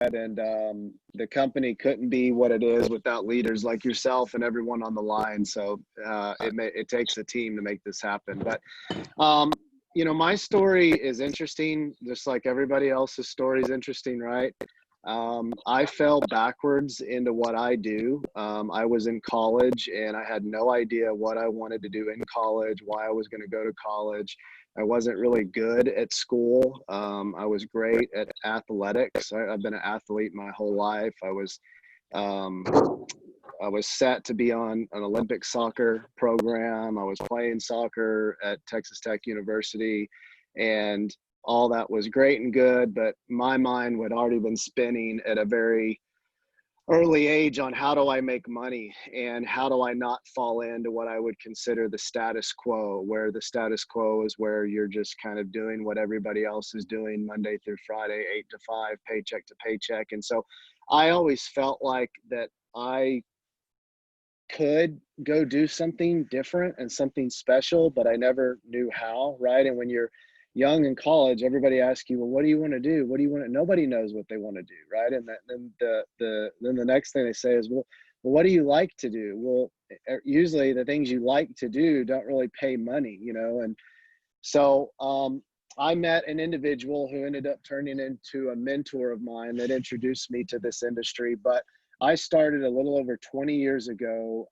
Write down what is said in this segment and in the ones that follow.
and the company couldn't be what it is without leaders like yourself and everyone on the line. So it takes a team to make this happen. But my story is interesting, just like everybody else's story is interesting, right? I fell backwards into what I do. I was in college and I had no idea what I wanted to do in college, why I was going to go to college. I wasn't really good at school. I was great at athletics. I've been an athlete my whole life. Um, I was set to be on an Olympic soccer program. I was playing soccer at Texas Tech University, and all that was great and good, but my mind had already been spinning at a very early age on how do I make money and how do I not fall into what I would consider the status quo, where the status quo is where you're just kind of doing what everybody else is doing Monday through Friday, 8 to 5, paycheck to paycheck. And so I always felt like that I could go do something different and something special, but I never knew how, right? And when you're young in college, everybody asks you, well, what do you want to do? What do you want to, nobody knows what they want to do, right? And then the next thing they say is, well, what do you like to do? Well, usually the things you like to do don't really pay money, and so I met an individual who ended up turning into a mentor of mine that introduced me to this industry. But I started a little over 20 years ago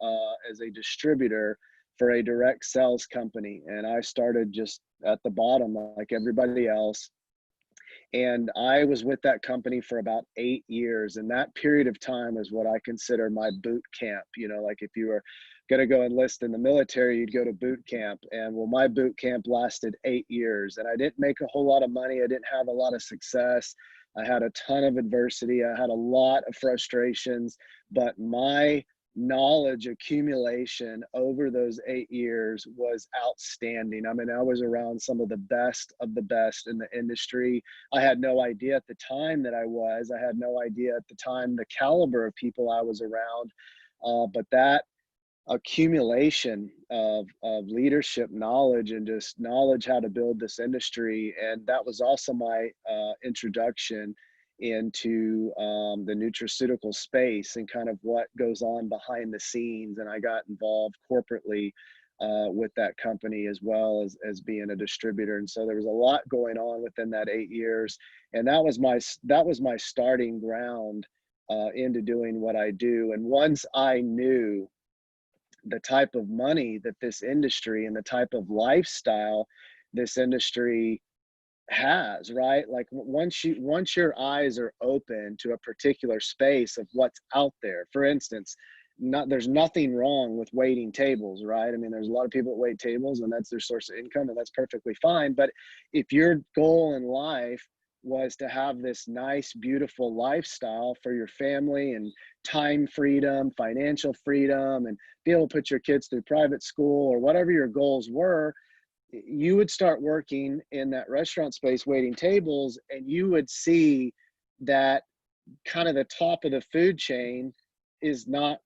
as a distributor for a direct sales company. And I started just at the bottom like everybody else. And I was with that company for about 8 years. And that period of time is what I consider my boot camp. Like if you were going to go enlist in the military, you'd go to boot camp. And well, my boot camp lasted 8 years. And I didn't make a whole lot of money. I didn't have a lot of success. I had a ton of adversity. I had a lot of frustrations, but my knowledge accumulation over those 8 years was outstanding. I mean, I was around some of the best in the industry. I had no idea at the time that I had no idea at the time the caliber of people I was around. But that accumulation of leadership knowledge and just knowledge how to build this industry. And that was also my introduction into the nutraceutical space and kind of what goes on behind the scenes. And I got involved corporately with that company as well as being a distributor. And so there was a lot going on within that 8 years. And that was my starting ground into doing what I do. And once I knew the type of money that this industry and the type of lifestyle this industry has, right? Like once your eyes are open to a particular space of what's out there. For instance, there's nothing wrong with waiting tables, right? I mean, there's a lot of people that wait tables and that's their source of income, and that's perfectly fine. But if your goal in life was to have this nice, beautiful lifestyle for your family and time freedom, financial freedom, and be able to put your kids through private school or whatever your goals were, you would start working in that restaurant space waiting tables, and you would see that kind of the top of the food chain is not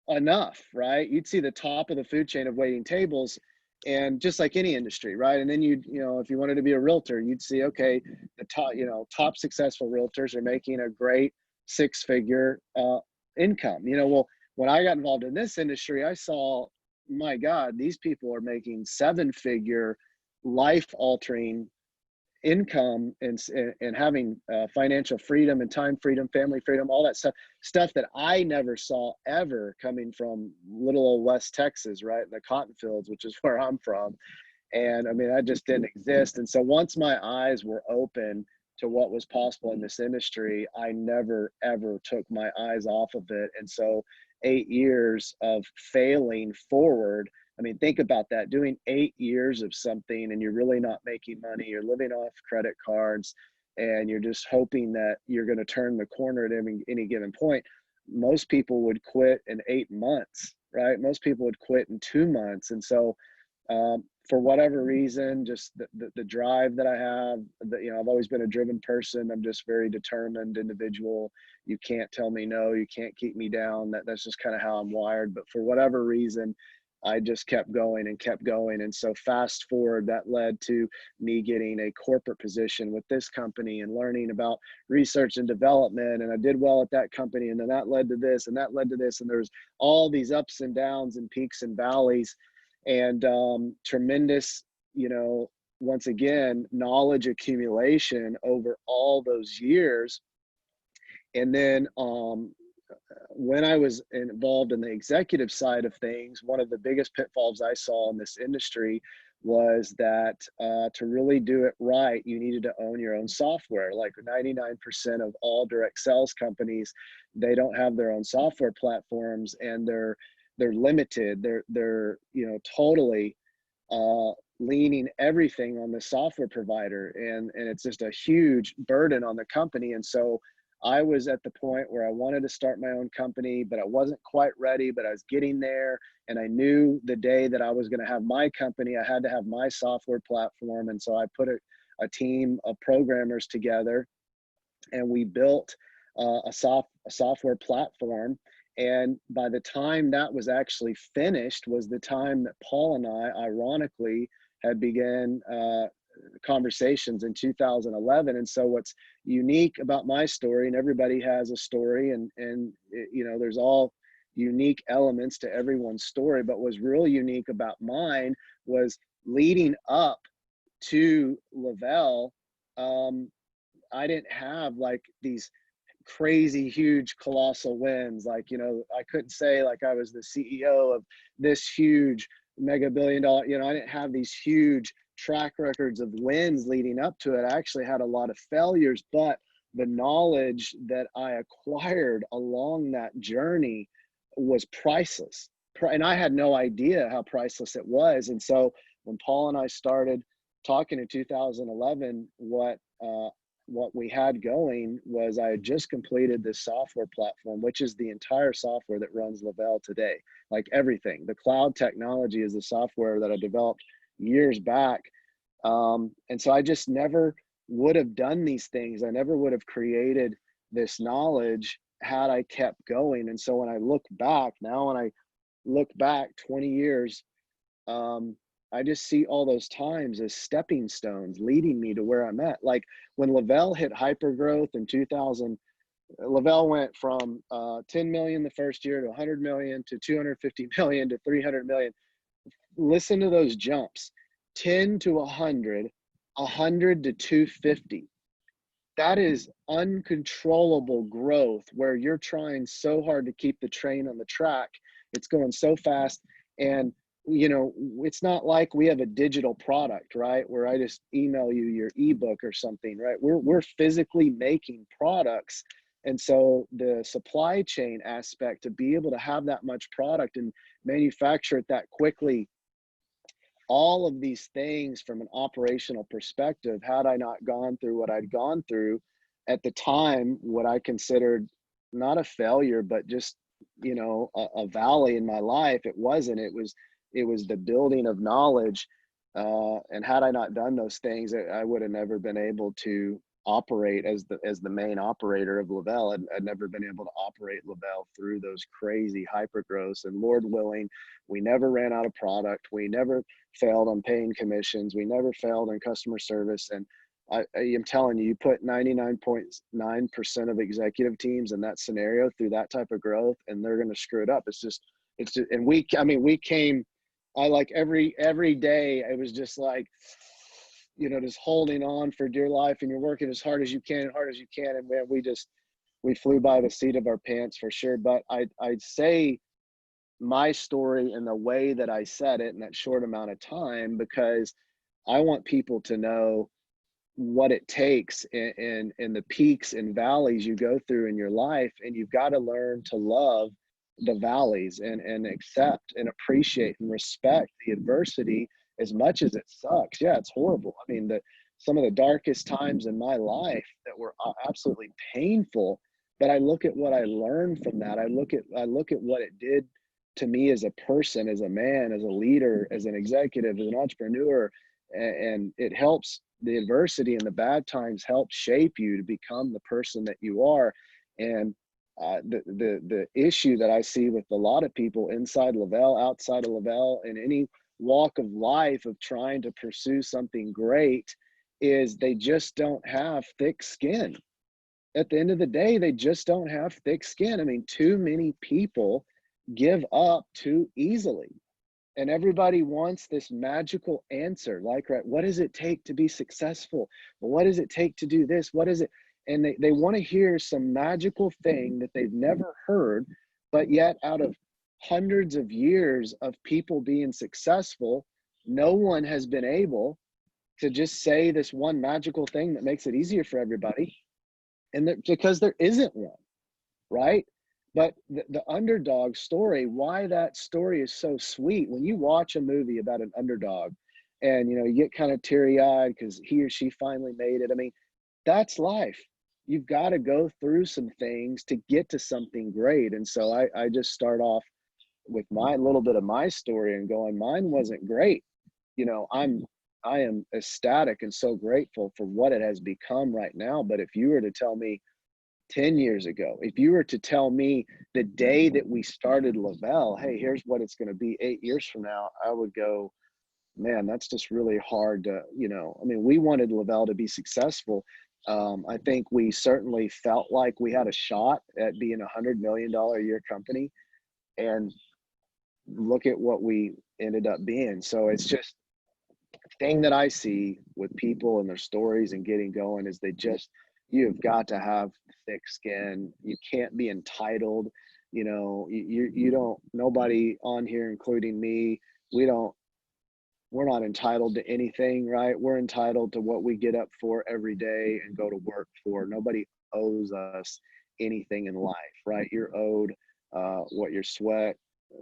enough, right? You'd see the top of the food chain of waiting tables, and just like any industry, right? And then if you wanted to be a realtor, you'd see, okay, the top successful realtors are making a great 6-figure income. Well, when I got involved in this industry, I saw, my God, these people are making 7-figure life altering income and having financial freedom and time freedom, family freedom, all that stuff that I never saw ever coming from little old West Texas, right? In the cotton fields, which is where I'm from. And I mean, that just didn't exist. And so once my eyes were open to what was possible in this industry, I never, ever took my eyes off of it. And so 8 years of failing forward, I mean, think about that, doing 8 years of something and you're really not making money, you're living off credit cards, and you're just hoping that you're going to turn the corner at any given point. Most people would quit in 8 months, right? Most people would quit in 2 months. And so for whatever reason, just the drive that I have, I've always been a driven person. I'm just very determined individual. You can't tell me no, you can't keep me down. That's just kind of how I'm wired. But for whatever reason, I just kept going and kept going. And so fast forward, that led to me getting a corporate position with this company and learning about research and development. And I did well at that company. And then that led to this and that led to this. And there's all these ups and downs and peaks and valleys, and tremendous, once again, knowledge accumulation over all those years. And then when I was involved in the executive side of things, one of the biggest pitfalls I saw in this industry was that to really do it right, you needed to own your own software. Like 99% of all direct sales companies, they don't have their own software platforms, and they're limited. They're totally leaning everything on the software provider, and it's just a huge burden on the company. And so I was at the point where I wanted to start my own company, but I wasn't quite ready, but I was getting there. And I knew the day that I was going to have my company, I had to have my software platform. And so I put a team of programmers together, and we built a software platform. And by the time that was actually finished was the time that Paul and I, ironically, had began conversations in 2011. And so what's unique about my story, and everybody has a story, and there's all unique elements to everyone's story, but what's really unique about mine was leading up to Lavelle. I didn't have like these crazy huge colossal wins. Like, I couldn't say like I was the CEO of this huge mega billion dollar, I didn't have these huge track records of wins leading up to it. I actually had a lot of failures, but the knowledge that I acquired along that journey was priceless. And I had no idea how priceless it was. And so when Paul and I started talking in 2011, what we had going was I had just completed this software platform, which is the entire software that runs Lavelle today. Like everything, the cloud technology is the software that I developed years back. And so I just never would have done these things. I never would have created this knowledge had I kept going. And so when I look back now, when I look back 20 years, I just see all those times as stepping stones leading me to where I'm at. Like when Lavelle hit hypergrowth in 2000, Lavelle went from 10 million the first year to 100 million to 250 million to 300 million. Listen to those jumps: 10 to 100, 100 to 250. That is uncontrollable growth where you're trying so hard to keep the train on the track. It's going so fast. And it's not like we have a digital product, right? Where I just email you your ebook or something, right? We're physically making products. And so the supply chain aspect, to be able to have that much product and manufacture it that quickly, all of these things from an operational perspective, had I not gone through what I'd gone through at the time, what I considered not a failure, but just, a valley in my life. It wasn't, it was the building of knowledge. And had I not done those things, I would have never been able to operate as the main operator of Lavelle. I'd never been able to operate Lavelle through those crazy hypergrowths. And Lord willing, we never ran out of product. We never failed on paying commissions. We never failed on customer service. And I am telling you, you put 99.9% of executive teams in that scenario through that type of growth, and they're going to screw it up. It's just, and we came, I like every day, it was just like, just holding on for dear life, and you're working as hard as you can, and man, we flew by the seat of our pants for sure. But I'd say my story in the way that I said it in that short amount of time, because I want people to know what it takes in the peaks and valleys you go through in your life. And you've got to learn to love the valleys and accept and appreciate and respect the adversity as much as it sucks. Yeah, it's horrible. I mean, some of the darkest times in my life that were absolutely painful, but I look at what I learned from that. I look at what it did to me as a person, as a man, as a leader, as an executive, as an entrepreneur. And it helps, the adversity and the bad times help shape you to become the person that you are. And the issue that I see with a lot of people inside Lavelle, outside of Lavelle, in any walk of life of trying to pursue something great is they just don't have thick skin. At the end of the day, they just don't have thick skin. I mean, too many people give up too easily. And everybody wants this magical answer, like, right, what does it take to be successful? Well, what does it take to do this? What is it? And they want to hear some magical thing that they've never heard, but yet out of hundreds of years of people being successful, no one has been able to just say this one magical thing that makes it easier for everybody. And because there isn't one, right? But the underdog story, why that story is so sweet, when you watch a movie about an underdog and, you get kind of teary-eyed because he or she finally made it. I mean, that's life. You've got to go through some things to get to something great. And so I just start off with my little bit of my story and going, mine wasn't great. I am ecstatic and so grateful for what it has become right now. But if you were to tell me 10 years ago, if you were to tell me the day that we started Lavelle, hey, here's what it's going to be 8 years from now, I would go, man, that's just really hard to, I mean, we wanted Lavelle to be successful. I think we certainly felt like we had a shot at being $100 million a year company, and look at what we ended up being. So it's just, thing that I see with people and their stories and getting going is you've got to have thick skin. You can't be entitled. You don't, nobody on here, including me, we're not entitled to anything, right? We're entitled to what we get up for every day and go to work for. Nobody owes us anything in life, right? You're owed what your sweat,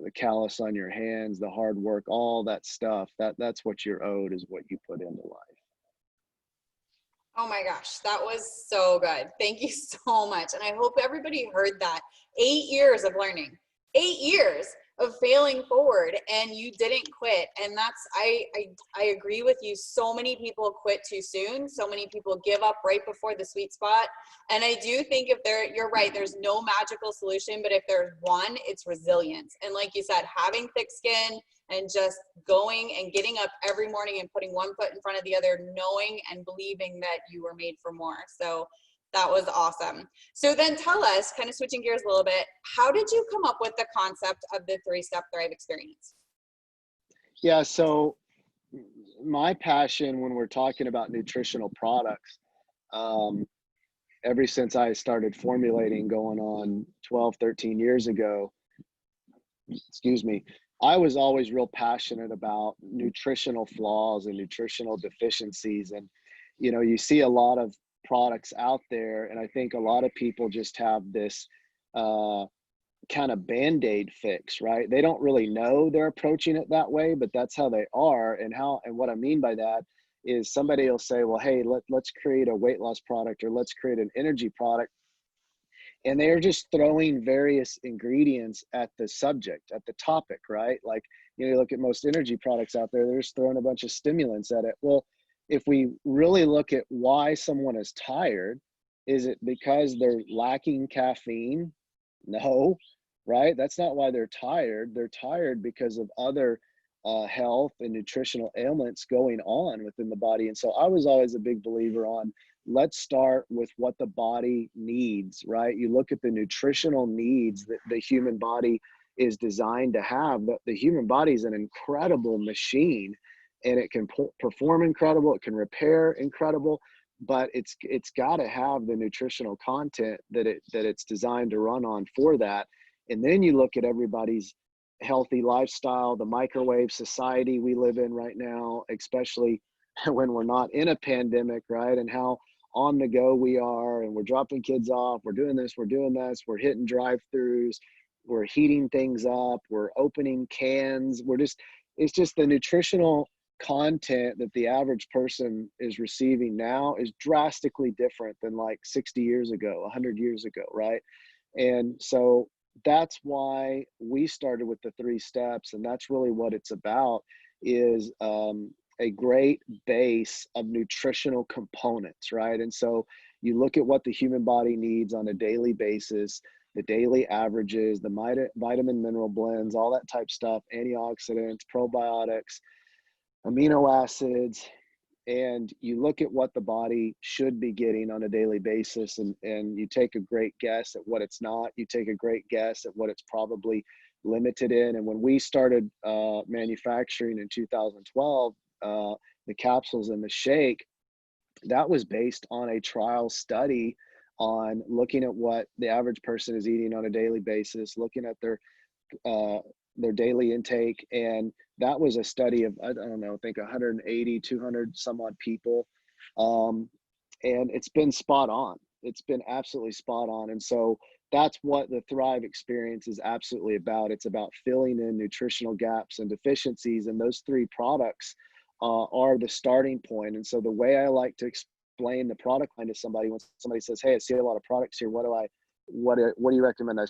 the callus on your hands, the hard work, all that stuff. That's what you're owed, is what you put into life. Oh my gosh, that was so good. Thank you so much. And I hope everybody heard that. 8 years of learning, 8 years of failing forward, and you didn't quit. And that's, I agree with you. So many people quit too soon. So many people give up right before the sweet spot. And I do think you're right, there's no magical solution, but if there's one, it's resilience. And like you said, having thick skin and just going and getting up every morning and putting one foot in front of the other, knowing and believing that you were made for more. So that was awesome. So then tell us, kind of switching gears a little bit, how did you come up with the concept of the 3-Step Thrive experience? Yeah, so my passion when we're talking about nutritional products, ever since I started formulating going on 12, 13 years ago, excuse me, I was always real passionate about nutritional flaws and nutritional deficiencies. And, you see a lot of products out there, and I think a lot of people just have this kind of band-aid fix, right? They don't really know they're approaching it that way, but that's how they are. And what I mean by that is, somebody will say, well, hey, let's create a weight loss product, or let's create an energy product. And they're just throwing various ingredients at the subject, at the topic, right? Like, you look at most energy products out there, they're just throwing a bunch of stimulants at it. Well, if we really look at why someone is tired, is it because they're lacking caffeine? No, right? That's not why they're tired. They're tired because of other health and nutritional ailments going on within the body. And so I was always a big believer on, let's start with what the body needs, right? You look at the nutritional needs that the human body is designed to have. The human body is an incredible machine, and it can perform incredible, it can repair incredible, but it's got to have the nutritional content that it's designed to run on for that. And then you look at everybody's healthy lifestyle, the microwave society we live in right now, especially when we're not in a pandemic, right? And how on the go we are, and we're dropping kids off, we're doing this, we're doing this, we're hitting drive-throughs, we're heating things up, we're opening cans, it's just the nutritional content that the average person is receiving now is drastically different than like 60 years ago, 100 years ago, right? And so that's why we started with the 3 steps, and that's really what it's about, is a great base of nutritional components, right? And so you look at what the human body needs on a daily basis. the daily averages, the vitamin mineral blends, all that type stuff, antioxidants, probiotics, amino acids, and you look at what the body should be getting on a daily basis, and you take a great guess at what it's not. You take a great guess at what it's probably limited in. And when we started manufacturing in 2012, the capsules and the shake, that was based on a trial study on looking at what the average person is eating on a daily basis, looking at their daily intake. And that was a study of, I don't know, I think 180, 200 some odd people. And it's been spot on. It's been absolutely spot on. And so that's what the Thrive experience is absolutely about. It's about filling in nutritional gaps and deficiencies. And those three products are the starting point. And so the way I like to explain the product line to somebody, when somebody says, "Hey, I see a lot of products here. What do you recommend I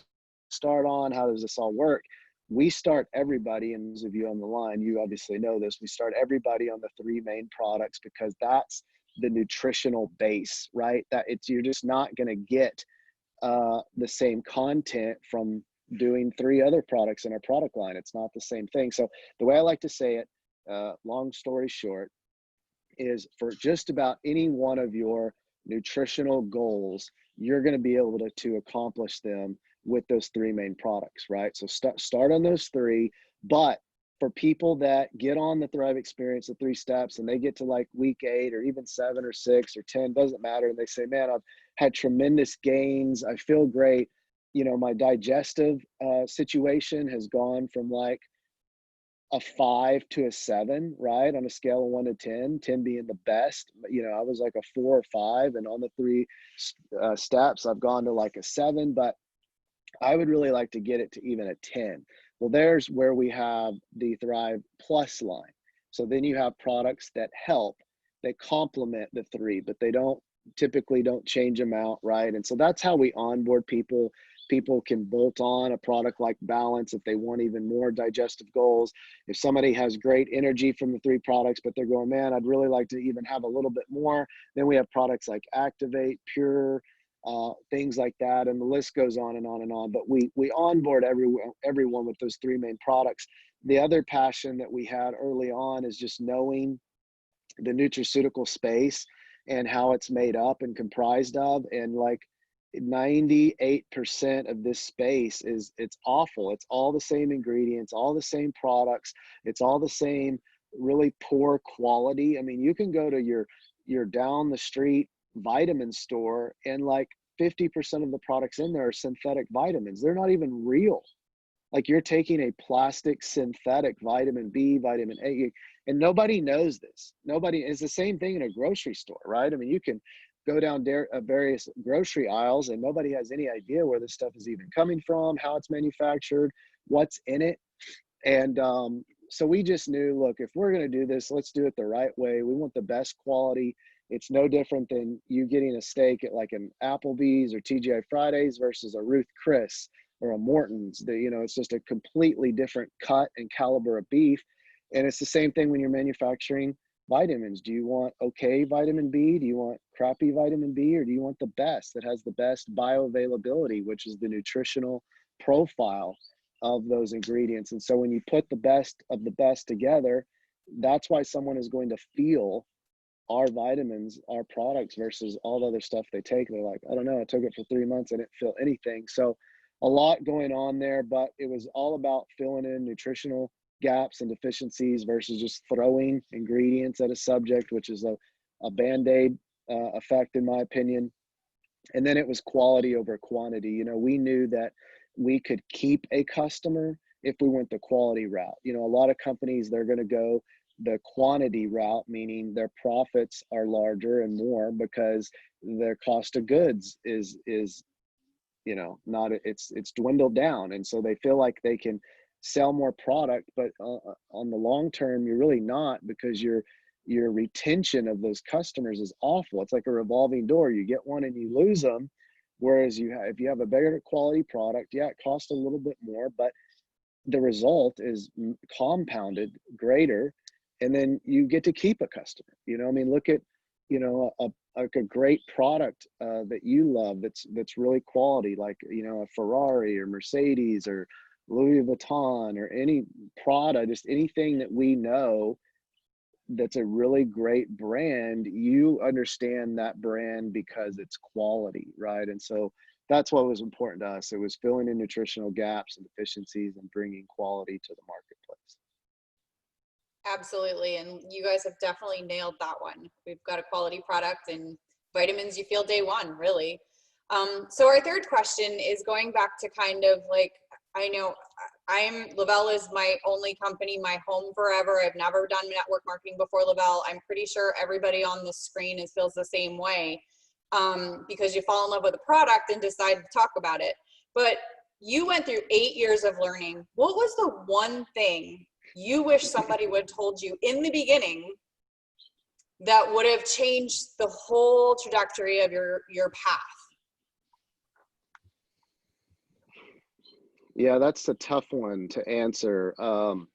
start on? How does this all work?" We start everybody, and those of you on the line, you obviously know this, we start everybody on the three main products because that's the nutritional base, right? You're just not going to get the same content from doing three other products in our product line. It's not the same thing. So the way I like to say it, long story short, is for just about any one of your nutritional goals, you're going to be able to accomplish them with those three main products, right? So start on those three. But for people that get on the Thrive experience, the 3 steps, and they get to like week 8 or even 7 or 6 or 10, doesn't matter, and they say, "Man, I've had tremendous gains. I feel great. You know, my digestive situation has gone from like a 5 to a 7, right? On a scale of 1 to 10, 10 being the best. You know, I was like a 4 or 5, and on the 3 steps, I've gone to like a 7, but I would really like to get it to even a 10. Well, there's where we have the Thrive Plus line. So then you have products that help, that complement the 3, but they typically don't change them out, right? And so that's how we onboard people. People can bolt on a product like Balance if they want even more digestive goals. If somebody has great energy from the 3 products, but they're going, "Man, I'd really like to even have a little bit more," then we have products like Activate, Pure, things like that, and the list goes on and on and on. But we onboard everyone with those 3 main products. The other passion that we had early on is just knowing the nutraceutical space and how it's made up and comprised of, and like 98% of this space it's awful. It's all the same ingredients, all the same products, it's all the same really poor quality. I mean, you can go to your down the street vitamin store, and like 50% of the products in there are synthetic vitamins. They're not even real. Like, you're taking a plastic synthetic vitamin B, vitamin A, and nobody knows this. Nobody. It's the same thing in a grocery store, right? I mean, you can go down various grocery aisles and nobody has any idea where this stuff is even coming from, how it's manufactured, what's in it. And so we just knew, look, if we're going to do this, let's do it the right way. We want the best quality. It's no different than you getting a steak at like an Applebee's or TGI Fridays versus a Ruth Chris or a Morton's. It's just a completely different cut and caliber of beef. And it's the same thing when you're manufacturing vitamins. Do you want okay vitamin B? Do you want crappy vitamin B? Or do you want the best that has the best bioavailability, which is the nutritional profile of those ingredients? And so when you put the best of the best together, that's why someone is going to feel our vitamins, our products versus all the other stuff they take. They're like, "I don't know, I took it for 3 months, I didn't feel anything." So a lot going on there, but it was all about filling in nutritional gaps and deficiencies versus just throwing ingredients at a subject, which is a Band-Aid effect, in my opinion. And then it was quality over quantity. We knew that we could keep a customer if we went the quality route. A lot of companies, they're going to go the quantity route, meaning their profits are larger and more because their cost of goods is not, it's dwindled down. And so they feel like they can sell more product, but on the long term, you're really not, because your retention of those customers is awful. It's like a revolving door. You get one and you lose them. Whereas if you have a better quality product, yeah, it costs a little bit more, but the result is compounded greater. And then you get to keep a customer. I mean, look at, like a great product that you love that's really quality, like a Ferrari or Mercedes or Louis Vuitton or any Prada, just anything that we know that's a really great brand, you understand that brand because it's quality, right? And so that's what was important to us. It was filling in nutritional gaps and deficiencies and bringing quality to the marketplace. Absolutely. And you guys have definitely nailed that one. We've got a quality product and vitamins you feel day one, really. So our third question is going back to kind of like, I know Lavelle is my only company, my home forever. I've never done network marketing before Lavelle. I'm pretty sure everybody on this screen feels the same way, because you fall in love with a product and decide to talk about it. But you went through 8 years of learning. What was the one thing you wish somebody would have told you in the beginning that would have changed the whole trajectory of your path? Yeah, that's a tough one to answer. The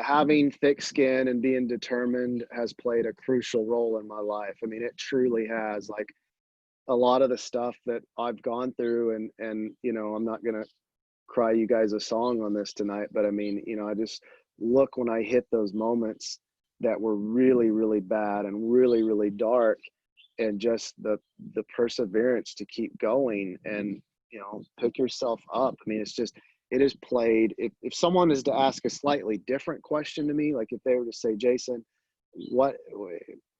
having thick skin and being determined has played a crucial role in my life. I mean, it truly has. Like a lot of the stuff that I've gone through, and I'm not gonna cry you guys a song on this tonight, but I mean, I just look when I hit those moments that were really, really bad and really, really dark, and just the perseverance to keep going and pick yourself up. I mean, it has played. If someone is to ask a slightly different question to me, like if they were to say, Jason, what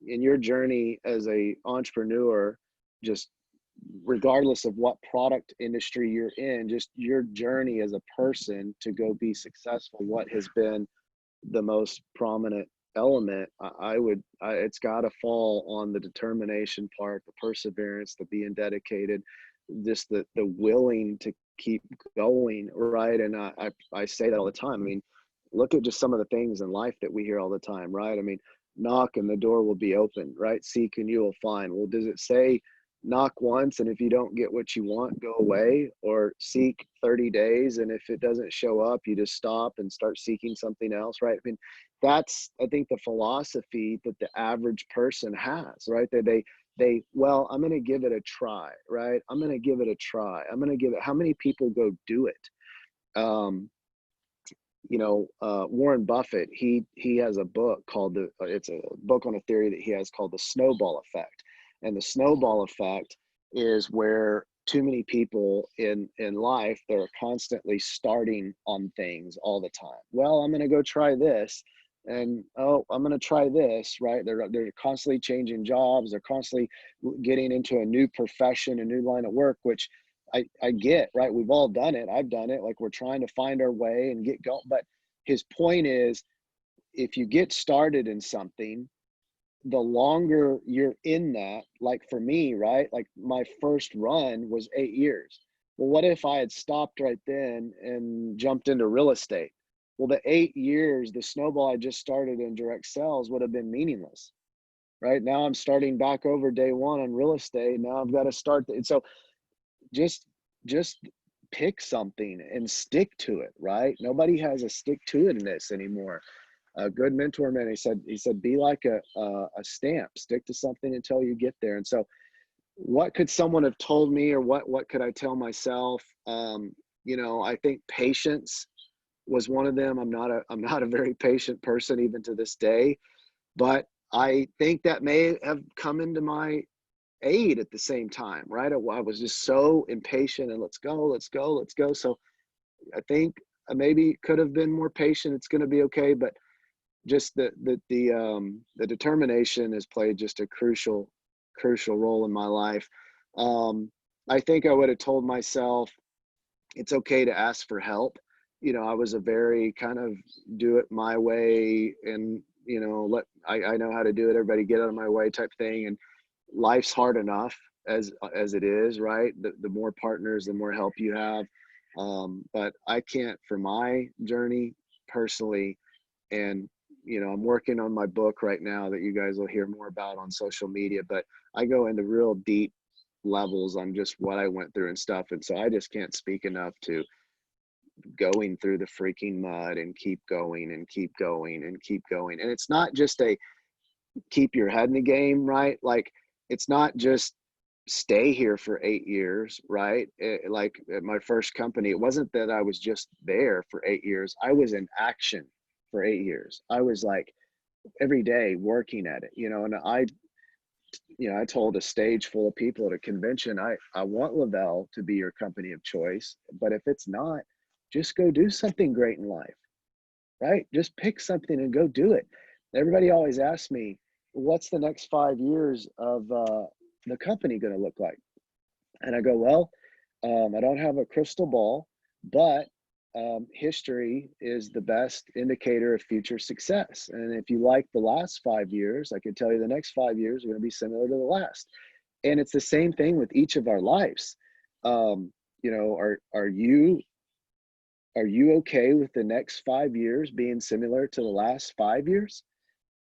in your journey as a entrepreneur, just regardless of what product industry you're in, just your journey as a person to go be successful, what has been the most prominent element? It's got to fall on the determination part, the perseverance, the being dedicated, just the willing to keep going, right? And I say that all the time. I mean, look at just some of the things in life that we hear all the time, right? I mean, knock and the door will be open, right? Seek and you will find. Well, does it say knock once and if you don't get what you want, go away? Or seek 30 days and if it doesn't show up, you just stop and start seeking something else, right? I mean, that's, I think, the philosophy that the average person has, right? Well, I'm going to give it a try, right? I'm going to give it a try. I'm going to give it, how many people go do it? Warren Buffett, he has a book called it's a book on a theory that he has called the snowball effect. And the snowball effect is where too many people in life, they're constantly starting on things all the time. Well, I'm going to go try this. And oh, I'm going to try this, right? They're constantly changing jobs. They're constantly getting into a new profession, a new line of work, which I get, right? We've all done it. I've done it. Like we're trying to find our way and get going. But his point is, if you get started in something, the longer you're in that, like for me, right? Like my first run was 8 years. Well, what if I had stopped right then and jumped into real estate? Well, the 8 years, the snowball I just started in direct sales would have been meaningless, right? Now I'm starting back over day one on real estate. Now I've got to start. And so just pick something and stick to it, right? Nobody has a stick to it in this anymore. A good mentor, man, he said be like a stamp, stick to something until you get there. And so what could someone have told me, or what could I tell myself? I think patience was one of them. I'm not a very patient person even to this day, but I think that may have come into my aid at the same time, right? I was just so impatient and let's go. So I think I maybe could have been more patient. It's going to be okay. But just the determination has played just a crucial role in my life. I think I would have told myself it's okay to ask for help. I was a very kind of do it my way and I know how to do it. Everybody get out of my way type thing. And life's hard enough as it is, right? The more partners, the more help you have. But I can't, for my journey personally, and I'm working on my book right now that you guys will hear more about on social media, but I go into real deep levels on just what I went through and stuff. And so I just can't speak enough to going through the freaking mud and keep going and keep going and keep going. And it's not just keep your head in the game, right? Like, it's not just stay here for 8 years, right? Like at my first company, it wasn't that I was just there for 8 years. I was in action for 8 years. I was like every day working at it, and I told a stage full of people at a convention, I want Lavelle to be your company of choice, but if it's not, just go do something great in life, right? Just pick something and go do it. Everybody always asks me, what's the next 5 years of the company going to look like? And I go, well, I don't have a crystal ball, but history is the best indicator of future success. And if you like the last 5 years, I can tell you the next 5 years are going to be similar to the last. And it's the same thing with each of our lives. Are you okay with the next 5 years being similar to the last 5 years?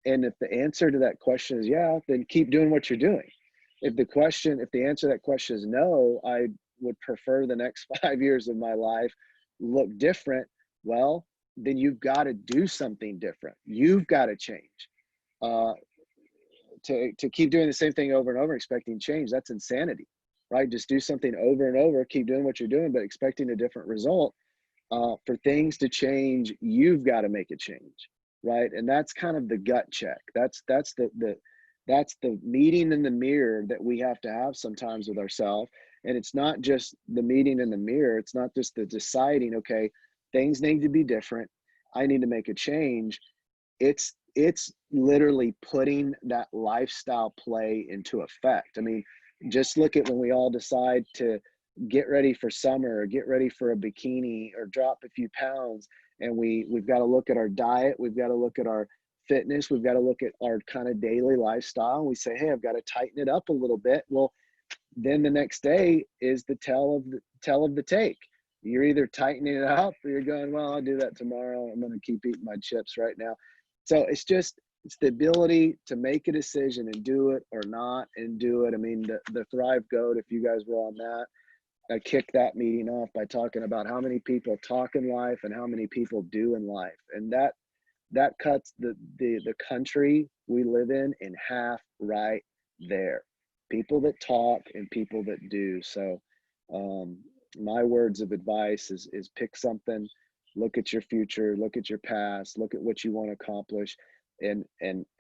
And if the answer to that question is yeah, then keep doing what you're doing. If the answer to that question is no, I would prefer the next 5 years of my life look different. Well, then you've got to do something different. You've got to change. Uh, to keep doing the same thing over and over, expecting change, that's insanity, right? Just do something over and over, keep doing what you're doing, but expecting a different result. For things to change, you've got to make a change, right? And that's kind of the gut check. That's the meeting in the mirror that we have to have sometimes with ourselves. And it's not just the meeting in the mirror. It's not just the deciding, okay, things need to be different. I need to make a change. It's literally putting that lifestyle play into effect. I mean, just look at when we all decide to get ready for summer or get ready for a bikini or drop a few pounds, and we've got to look at our diet, we've got to look at our fitness, we've got to look at our kind of daily lifestyle, and we say, hey, I've got to tighten it up a little bit. Well, then the next day is the tell of the take. You're either tightening it up or you're going, well, I'll do that tomorrow, I'm going to keep eating my chips right now. So it's the ability to make a decision and do it or not and do it. I mean, the Thrive Goat, if you guys were on that, I kicked that meeting off by talking about how many people talk in life and how many people do in life. And that cuts the country we live in half right there. People that talk and people that do. So my words of advice is pick something, look at your future, look at your past, look at what you want to accomplish, and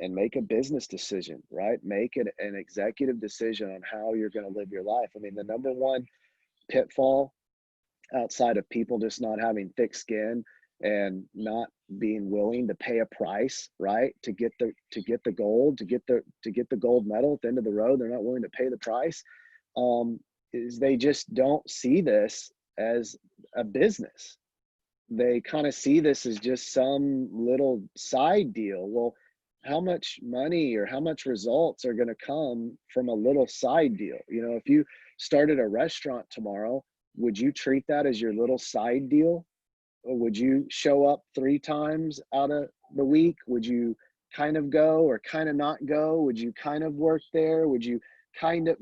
make a business decision, right? Make it an executive decision on how you're going to live your life. I mean, the number one pitfall outside of people just not having thick skin and not being willing to pay a price, right, to get the gold, to get the gold medal at the end of the road, they're not willing to pay the price, is they just don't see this as a business. They kind of see this as just some little side deal. Well, how much money or how much results are going to come from a little side deal? If you started a restaurant tomorrow, would you treat that as your little side deal? Or would you show up 3 times out of the week? Would you kind of go or kind of not go? Would you kind of work there? Would you kind of,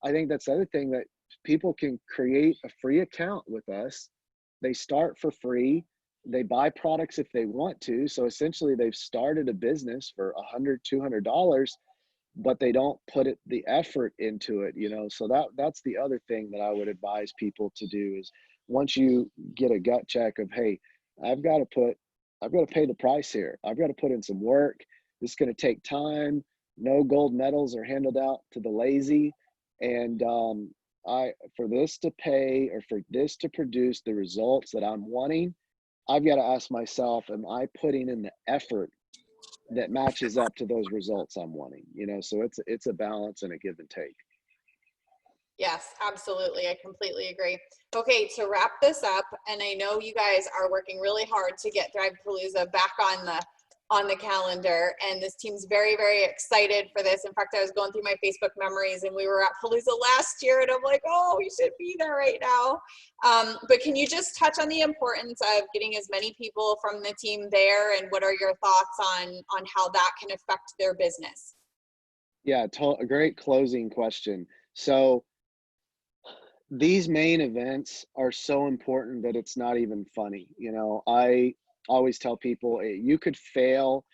I think that's the other thing, that people can create a free account with us. They start for free. They buy products if they want to. So essentially they've started a business for $100, $200, but they don't put the effort into it, So that's the other thing that I would advise people to do is, once you get a gut check of, hey, I've got to pay the price here. I've got to put in some work. This is going to take time. No gold medals are handed out to the lazy. And for this to pay, or for this to produce the results that I'm wanting, I've got to ask myself, am I putting in the effort that matches up to those results I'm wanting? So it's a balance and a give and take. Yes, absolutely. I completely agree. Okay, to wrap this up, and I know you guys are working really hard to get Thrivepalooza back on the calendar, and this team's very, very excited for this. In fact, I was going through my Facebook memories, and we were at Palooza last year, and I'm like, oh, we should be there right now. But can you just touch on the importance of getting as many people from the team there, and what are your thoughts on how that can affect their business? Yeah, a great closing question. So these main events are so important that it's not even funny. I always tell people, you could fail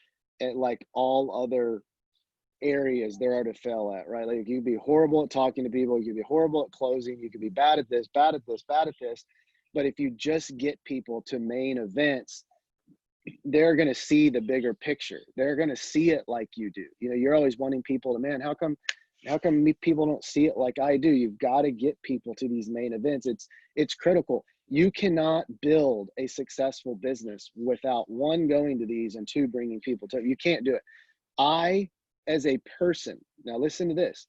at like all other areas there are to fail at, right? Like you could be horrible at talking to people, you could be horrible at closing, you could be bad at this, bad at this, bad at this. But if you just get people to main events, they're going to see the bigger picture. They're going to see it like you do. You know, you're always wanting people to, man, how come people don't see it like I do? You've got to get people to these main events. It's critical. You cannot build a successful business without, one, going to these, and two, bringing people to it. You can't do it. I, as a person, now listen to this,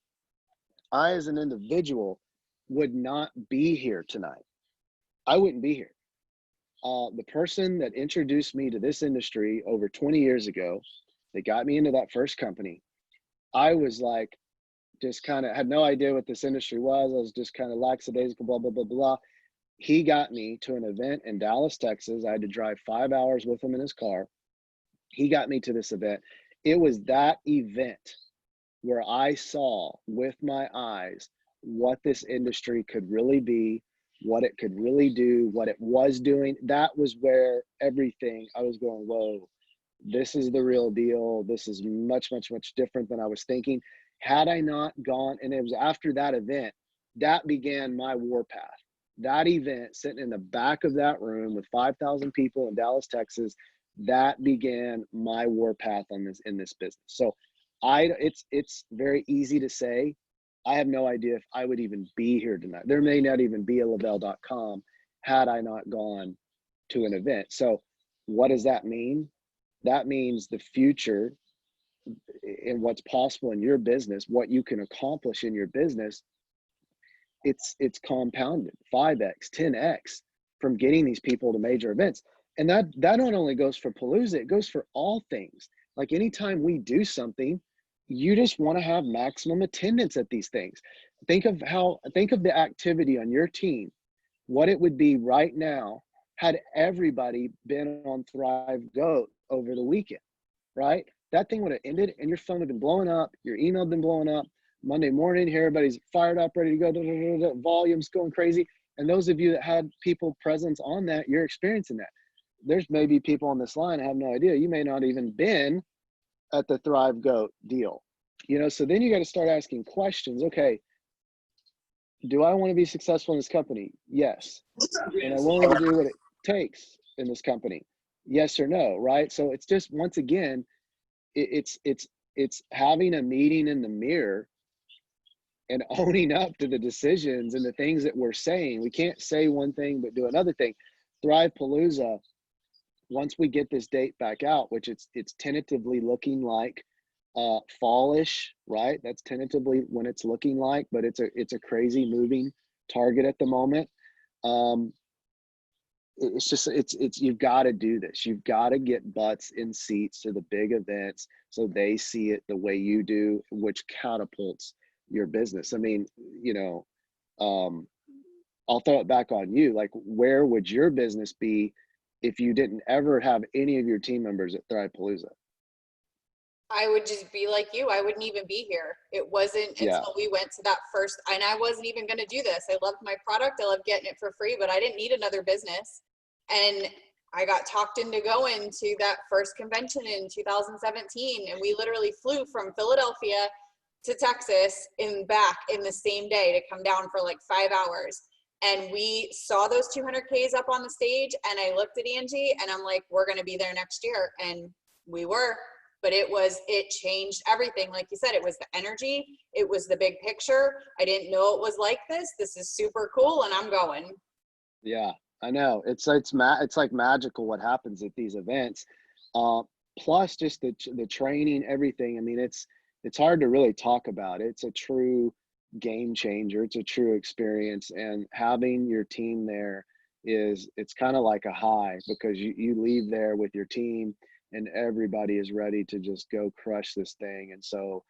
I, as an individual, would not be here tonight. I wouldn't be here. The person that introduced me to this industry over 20 years ago, that got me into that first company, I was like, just kind of had no idea what this industry was. I was just kind of lackadaisical, blah, blah, blah, blah. He got me to an event in Dallas, Texas. I had to drive 5 hours with him in his car. He got me to this event. It was that event where I saw with my eyes what this industry could really be, what it could really do, what it was doing. That was where everything, I was going, whoa, this is the real deal. This is much, much, much different than I was thinking. Had I not gone, and it was after that event, that began my warpath. That event, sitting in the back of that room with 5,000 people in Dallas, Texas, that began my warpath in this business. So it's very easy to say, I have no idea if I would even be here tonight. There may not even be a Lavelle.com had I not gone to an event. So what does that mean? That means the future and what's possible in your business, what you can accomplish in your business, it's compounded 5x, 10x from getting these people to major events. And that not only goes for Palooza, it goes for all things. Like anytime we do something, you just want to have maximum attendance at these things. Think of the activity on your team, what it would be right now had everybody been on Thrive Goat over the weekend, right? That thing would have ended and your phone had been blowing up, your email had been blowing up. Monday morning, here everybody's fired up, ready to go, volumes going crazy. And those of you that had people presence on that, you're experiencing that. There's maybe people on this line, I have no idea. You may not even been at the Thrive Goat deal, you know? So then you got to start asking questions. Okay, do I want to be successful in this company? Yes. Am I willing to do what it takes in this company? Yes or no, right? So it's just, once again, it's having a meeting in the mirror and owning up to the decisions and the things that we're saying. We can't say one thing but do another thing. Thrive Palooza, once we get this date back out, which it's tentatively looking like fallish, right? That's tentatively when it's looking like, but it's a crazy moving target at the moment. It's just you've got to do this. You've got to get butts in seats to the big events so they see it the way you do, which catapults your business. I mean, you know, I'll throw it back on you. Like, where would your business be if you didn't ever have any of your team members at Thrive Palooza? I would just be like you. I wouldn't even be here. It wasn't until we went to that first, and I wasn't even going to do this. I loved my product. I loved getting it for free, but I didn't need another business. And I got talked into going to that first convention in 2017. And we literally flew from Philadelphia to Texas and back in the same day to come down for like 5 hours. And we saw those 200Ks up on the stage, and I looked at Angie and I'm like, we're going to be there next year. And we were. But it changed everything. Like you said, it was the energy. It was the big picture. I didn't know it was like this. This is super cool, and I'm going. Yeah, I know. It's like magical what happens at these events. Plus just the training, everything. I mean, it's hard to really talk about. It's a true game changer. It's a true experience, and having your team there it's kind of like a high, because you leave there with your team and everybody is ready to just go crush this thing. And so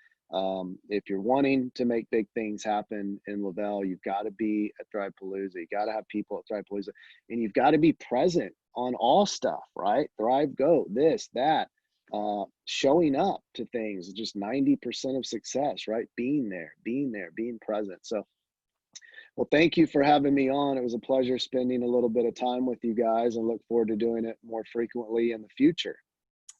if you're wanting to make big things happen in Lavelle, you've got to be at Thrive Palooza. You got to have people at Thrive Palooza, and you've got to be present on all stuff, right? Thrive Goat, this, that, showing up to things, just 90% of success, right? Being there, being present. So, well, thank you for having me on. It was a pleasure spending a little bit of time with you guys, and look forward to doing it more frequently in the future.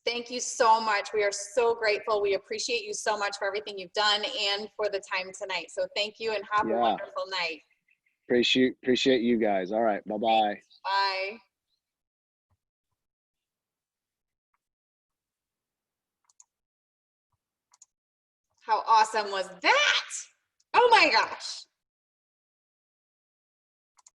Thank you so much. We are so grateful. We appreciate you so much for everything you've done and for the time tonight. So thank you and have a Yeah. wonderful night. Appreciate you guys. All right. Bye-bye. Bye. How awesome was that? Oh my gosh.